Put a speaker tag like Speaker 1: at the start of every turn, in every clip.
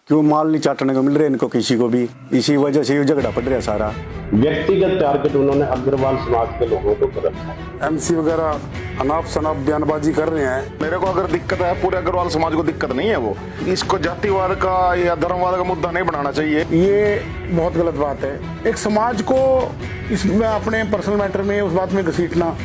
Speaker 1: क्यों माल नहीं चाटने को मिल रहा है इनको किसी को भी, इसी वजह से ये झगड़ा पड़ रहा है सारा।
Speaker 2: व्यक्तिगत टारगेट उन्होंने अग्रवाल समाज के लोगों को कर रखा है।
Speaker 3: एमसी वगैरह अनाप शनाप बयानबाजी कर रहे हैं।
Speaker 4: मेरे को अगर दिक्कत है, पूरे अग्रवाल समाज को दिक्कत नहीं है, वो इसको जातिवाद का या धर्मवाद का मुद्दा नहीं बनाना चाहिए।
Speaker 3: ये बहुत गलत बात है। एक समाज को इसमें अपने पर्सनल मैटर में उस बात में घसीटना,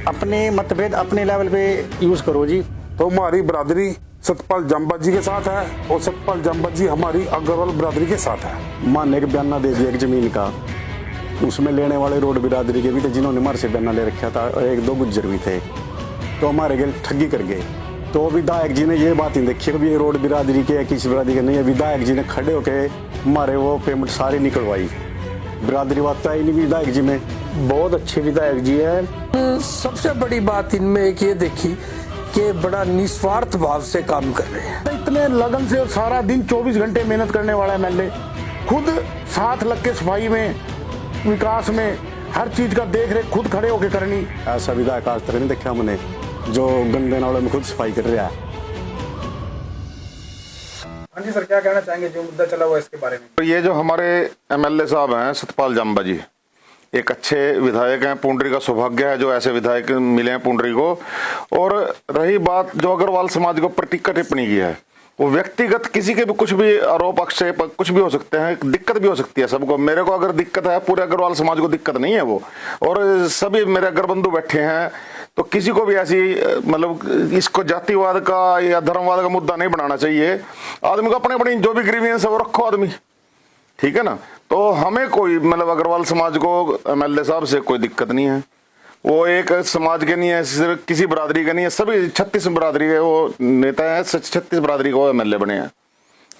Speaker 1: अपने मतभेद अपने लेवल पे यूज करो जी।
Speaker 3: तो हमारी बरादरी सतपाल जाम्बा जी के साथ है और सतपाल जाम्बा जी हमारी अग्रवाल बरादरी के साथ है।
Speaker 1: मानने के बयाना दे दिया एक जमीन का, उसमें लेने वाले रोड बिरादरी के भी थे जिन्होंने हमारे से बयाना ले रखा था, और एक दो गुज्जर भी थे, तो हमारे गए ठगी कर गए। तो विधायक जी ने ये बात नहीं देखी कि ये रोड बिरादरी के या किसी बिरादरी के नहीं है। विधायक जी ने खड़े होकर हमारे वो पेमेंट सारी निकलवाई। बिरादरी बात आई नहीं विधायक जी में।
Speaker 5: बहुत अच्छे विधायक जी हैं। सबसे बड़ी बात इनमें एक ये देखी कि बड़ा निस्वार्थ भाव से काम कर रहे हैं।
Speaker 3: इतने लगन से और सारा दिन 24 घंटे मेहनत करने वाला एमएलए, खुद साथ लग के सफाई में, विकास में, हर चीज का देख रेख खुद खड़े होके करनी।
Speaker 1: ऐसा विधायक आज तक नहीं देखा हमने जो गंदे नालों में खुद सफाई कर रहा है।
Speaker 6: हाँ जी सर, क्या कहना चाहेंगे जो मुद्दा चला हुआ है इसके बारे में?
Speaker 4: तो ये जो हमारे एमएलए साहब हैं सतपाल जाम्बा जी, एक अच्छे विधायक हैं। पुंडरी का सौभाग्य है जो ऐसे विधायक मिले हैं पुंडरी को। और रही बात जो अग्रवाल समाज को ऊपर टिक्का टिप्पणी की है, वो व्यक्तिगत किसी के भी कुछ भी आरोप आक्षेप कुछ भी हो सकते हैं, दिक्कत भी हो सकती है सबको। मेरे को अगर दिक्कत है, पूरे अग्रवाल समाज को दिक्कत नहीं है वो, और सभी मेरे अग्रबंधु बैठे हैं, तो किसी को भी ऐसी मतलब इसको जातिवाद का या धर्मवाद का मुद्दा नहीं बनाना चाहिए। आदमी को अपने अपनी जो भी ग्रीवियंस है वो रखो आदमी, ठीक है ना। तो हमें कोई मतलब अग्रवाल समाज को एमएलए साहब से कोई दिक्कत नहीं है। वो एक समाज के नहीं है, सिर्फ किसी बरादरी का नहीं है, सभी 36 बरादरी के वो नेता है, 36 बरादरी को एमएलए बने हैं।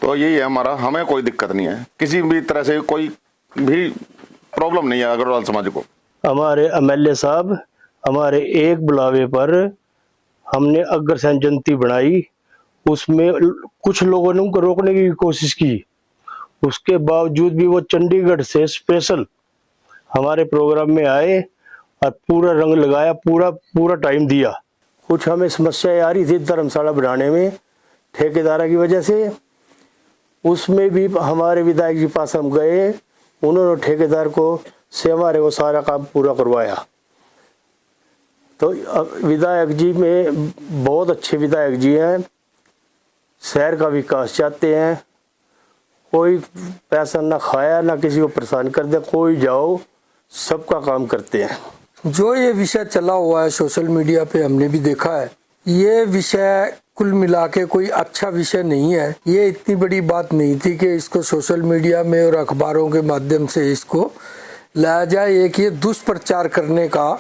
Speaker 4: तो यही है हमारा, हमें कोई दिक्कत नहीं है, किसी भी तरह से कोई भी प्रॉब्लम नहीं है अग्रवाल समाज को।
Speaker 5: हमारे एमएलए साहब हमारे एक बुलावे पर हमने अग्रसेन जयंती बनाई, उसमें कुछ लोगों ने उनको रोकने की कोशिश की, उसके बावजूद भी वो चंडीगढ़ से स्पेशल हमारे प्रोग्राम में आए और पूरा रंग लगाया, पूरा टाइम दिया। कुछ हमें समस्याएं आ रही थी धर्मशाला बनाने में ठेकेदार की वजह से, उसमें भी हमारे विधायक जी पास हम गए, उन्होंने ठेकेदार को से हमारे वो सारा काम पूरा करवाया। तो विधायक जी में बहुत अच्छे विधायक जी हैं, शहर का विकास चाहते हैं, कोई पैसा ना खाया ना किसी को परेशान कर दे, कोई जाओ सबका काम करते हैं। जो ये विषय चला हुआ है सोशल मीडिया पे हमने भी देखा है, ये विषय कुल मिला के कोई अच्छा विषय नहीं है। ये इतनी बड़ी बात नहीं थी कि इसको सोशल मीडिया में और अखबारों के माध्यम से इसको लाया जाए। एक ये दुष्प्रचार करने का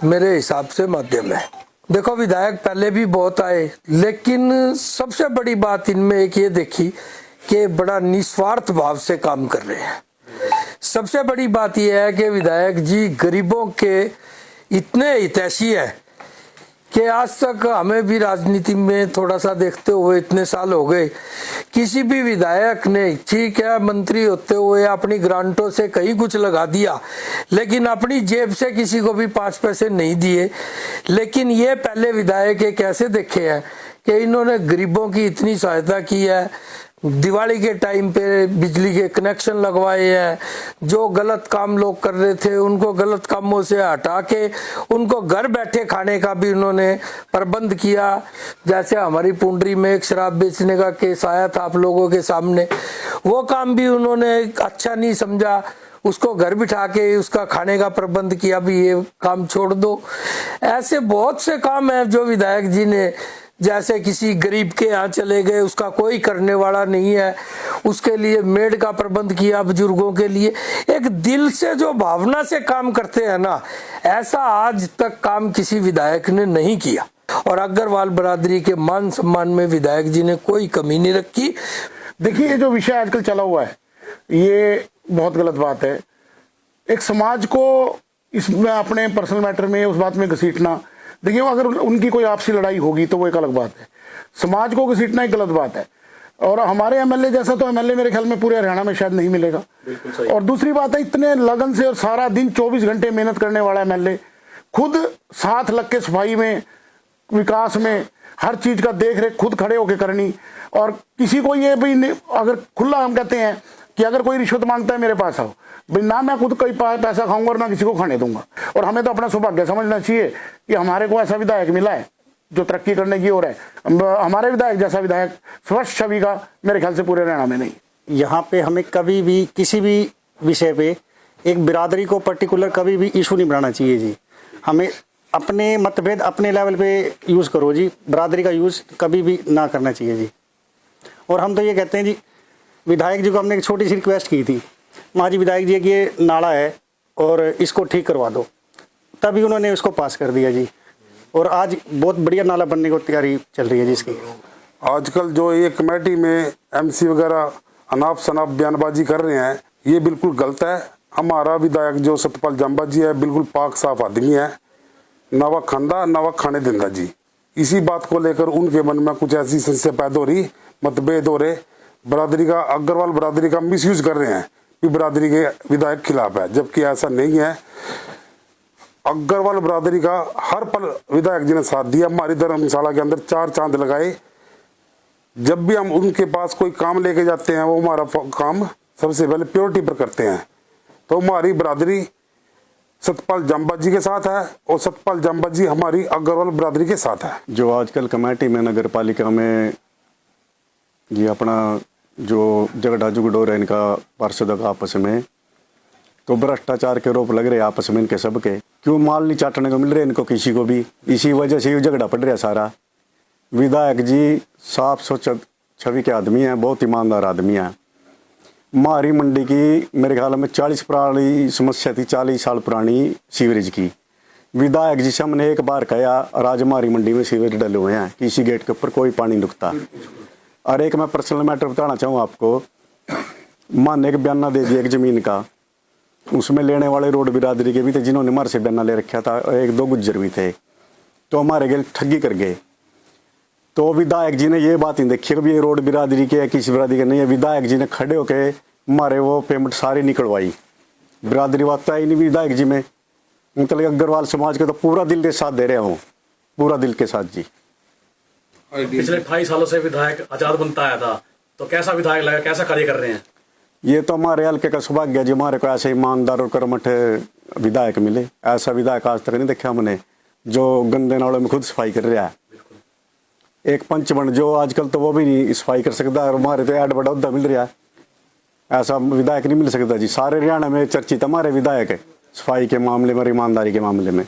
Speaker 5: मेरे हिसाब से माध्यम है। देखो विधायक पहले भी बहुत आए, लेकिन सबसे बड़ी बात इनमें एक ये देखी कि बड़ा निस्वार्थ भाव से काम कर रहे हैं। सबसे बड़ी बात यह है कि विधायक जी गरीबों के इतने हितैषी हैं कि आज तक हमें भी राजनीति में थोड़ा सा देखते हुए इतने साल हो गए, किसी भी विधायक ने ठीक है मंत्री होते हुए अपनी ग्रांटों से कहीं कुछ लगा दिया, लेकिन अपनी जेब से किसी को भी 5 पैसे नहीं दिए। लेकिन ये पहले विधायक एक ऐसे देखे हैं कि इन्होंने गरीबों की इतनी सहायता की है, दिवाली के टाइम पे बिजली के कनेक्शन लगवाए हैं, जो गलत काम लोग कर रहे थे उनको गलत कामों से हटा के उनको घर बैठे खाने का भी उन्होंने प्रबंध किया। जैसे हमारी पुंडरी में एक शराब बेचने का केस आया था आप लोगों के सामने, वो काम भी उन्होंने अच्छा नहीं समझा, उसको घर बिठा के उसका खाने का प्रबंध किया, भी ये काम छोड़ दो। ऐसे बहुत से काम है जो विधायक जी ने, जैसे किसी गरीब के यहाँ चले गए, उसका कोई करने वाला नहीं है, उसके लिए मेड का प्रबंध किया बुजुर्गों के लिए। एक दिल से जो भावना से काम करते हैं ना, ऐसा आज तक काम किसी विधायक ने नहीं किया। और अग्रवाल बरादरी के मान सम्मान में विधायक जी ने कोई कमी नहीं रखी।
Speaker 3: देखिए, ये जो विषय आजकल चला हुआ है ये बहुत गलत बात है। एक समाज को इसमें अपने पर्सनल मैटर में उस बात में घसीटना, देखिए अगर उनकी कोई आपसी लड़ाई होगी तो वो एक अलग बात है, समाज को घसीटना एक गलत बात है। और हमारे एमएलए जैसा तो एमएलए मेरे ख्याल में पूरे हरियाणा में शायद नहीं मिलेगा। और दूसरी बात है, इतने लगन से और सारा दिन 24 घंटे मेहनत करने वाला एमएलए, खुद साथ लग के सफाई में, विकास में, हर चीज का देख रेख खुद खड़े होकर करनी। और किसी को ये भी अगर खुला हम कहते हैं कि अगर कोई रिश्वत मांगता है मेरे पास आओ भाई, ना मैं खुद कोई पैसा खाऊंगा और ना किसी को खाने दूंगा। और हमें तो अपना सौभाग्य समझना चाहिए कि हमारे को ऐसा विधायक मिला है जो तरक्की करने की ओर है। हमारे विधायक जैसा विधायक स्वस्थ छवि का मेरे ख्याल से पूरे हरियाणा में नहीं।
Speaker 1: यहाँ पे हमें कभी भी किसी भी विषय पे एक बिरादरी को पर्टिकुलर कभी भी इशू नहीं बनाना चाहिए जी। हमें अपने मतभेद अपने लेवल पे यूज़ करो जी, बिरादरी का यूज़ कभी भी ना करना चाहिए जी। और हम तो ये कहते हैं जी, विधायक जी को हमने एक छोटी सी रिक्वेस्ट की थी, माँ जी विधायक जी कि ये नाला है और इसको ठीक करवा दो, तभी उन्होंने उसको पास कर दिया जी। और आज बहुत बढ़िया नाला बनने को तैयारी चल रही है जी इसकी।
Speaker 7: आजकल जो ये कमेटी में एमसी वगैरह अनाप शनाप बयानबाजी कर रहे हैं, ये बिल्कुल गलत है। हमारा विधायक जो सतपाल जंबा जी है बिल्कुल पाक साफ आदमी है, ना वह खांदा ना वह खाने देंदा जी। इसी बात को लेकर उनके मन में कुछ ऐसी संशय पैदा हो रही, मतभेद हो रहे, बरादरी का अग्रवाल बरादरी का मिसयूज कर रहे हैं कि बरादरी के विधायक खिलाफ है, जबकि ऐसा नहीं है। अग्रवाल बरादरी का हर पल विधायक जी ने साथ दिया। हमारी धर्मशाला के अंदर 4 चांद लगाए। जब भी हम उनके पास कोई काम लेके जाते हैं, वो हमारा काम सबसे पहले प्योरिटी पर करते हैं। तो हमारी बरादरी सतपाल जंबा जी के साथ है और सतपाल जंबा जी हमारी अग्रवाल बरादरी के साथ है।
Speaker 1: जो आजकल कमेटी में नगर पालिका में ये अपना जो झगड़ा जुगड़ हो रहा है इनका पार्षदों का आपस में, तो भ्रष्टाचार के आरोप लग रहे आपस में इनके सबके। क्यों माल नहीं चाटने को मिल रहे इनको किसी को भी, इसी वजह से ये झगड़ा पड़ रहा है सारा। विधायक जी साफ सोच छवि के आदमी हैं, बहुत ईमानदार आदमी हैं। मारी मंडी की मेरे ख्याल में 40 पुरानी समस्या थी, 40 साल पुरानी सीवरेज की। विधायक जी से हमने एक बार कहा, और आज हमारी मंडी में सीवरेज डले हुए हैं, किसी गेट के ऊपर कोई पानी रुकता। और एक मैं पर्सनल मैटर बताना चाहूँ आपको, मानने के बयाना दे दिया एक ज़मीन का, उसमें लेने वाले रोड बिरादरी के भी थे जिन्होंने हमारे से बयाना ले रखा था, 1-2 गुज्जर भी थे, तो हमारे गल ठगी कर गए। तो विधायक जी ने ये बात नहीं देखी कि ये रोड बिरादरी के है किसी बिरादरी के नहीं है। विधायक जी ने खड़े होके हमारे वो पेमेंट सारी निकलवाई। बिरादरी बात तो आई नहीं विधायक जी में, मतलब अग्रवाल समाज के तो पूरा दिल के साथ दे रहे हूँ, पूरा दिल के साथ जी।
Speaker 8: पिछले 28 सालों से विधायक आजाद बनता आया था, तो कैसा विधायक लगा, कैसा कार्य कर रहे हैं?
Speaker 1: ये तो हमारे हल्के का सौभाग्य जी, हमारे को ऐसे ईमानदार और कर्मठ विधायक मिले। ऐसा विधायक आज तक नहीं देखा हमने जो गंदे नालों में खुद सफाई कर रहा है। एक पंचमण जो आजकल तो वो भी नहीं सफाई कर सकता, और हमारे तो ऐड बड़ा उद्दा मिल रहा है, ऐसा विधायक नहीं मिल सकता जी। सारे हरियाणा में चर्चित हमारे विधायक है सफाई के मामले में और ईमानदारी के मामले में।